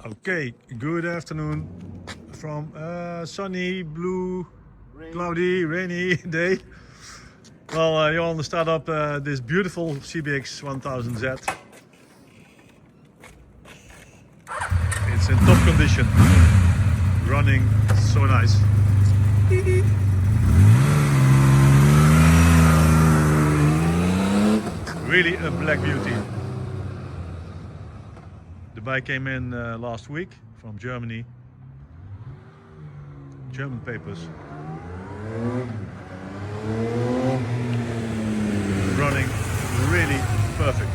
Okay, good afternoon from sunny, blue, cloudy, rainy day. Well, you want to start up this beautiful CBX1000Z. It's in top condition, running so nice. Really a black beauty. The bike came in last week from Germany. German papers. Running really perfect.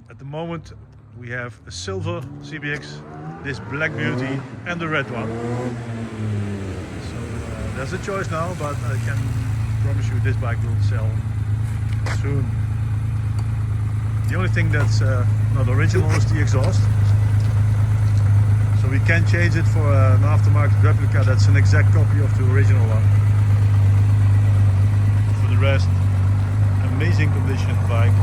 At the moment we have a silver CBX, this black beauty and the red one. So there's a choice now, but I can promise you this bike will sell soon. The only thing that's not original is the exhaust. So we can change it for an aftermarket replica that's an exact copy of the original one. For the rest, amazing condition bike.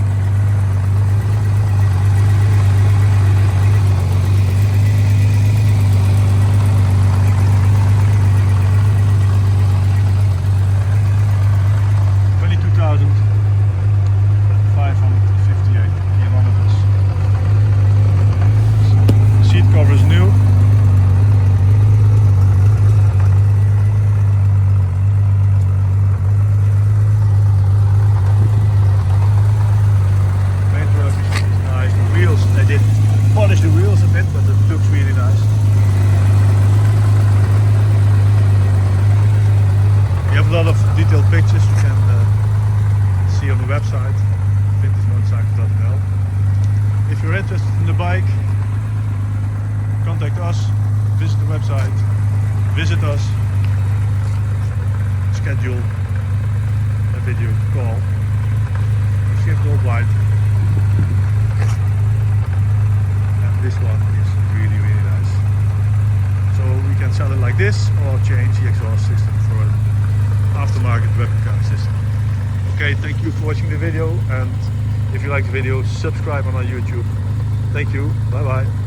Cover is new. Paintwork is nice. The wheels, they did polish the wheels a bit, but it looks really nice. You have a lot of detailed pictures you can see on the website, VintageMotorcycles.nl. If you're interested in the bike, contact us, visit the website, visit us, schedule a video call. We ship worldwide. And this one is really, really nice. So we can sell it like this or change the exhaust system for an aftermarket replica system. Okay, thank you for watching the video, and if you like the video, subscribe on our YouTube. Thank you, bye bye.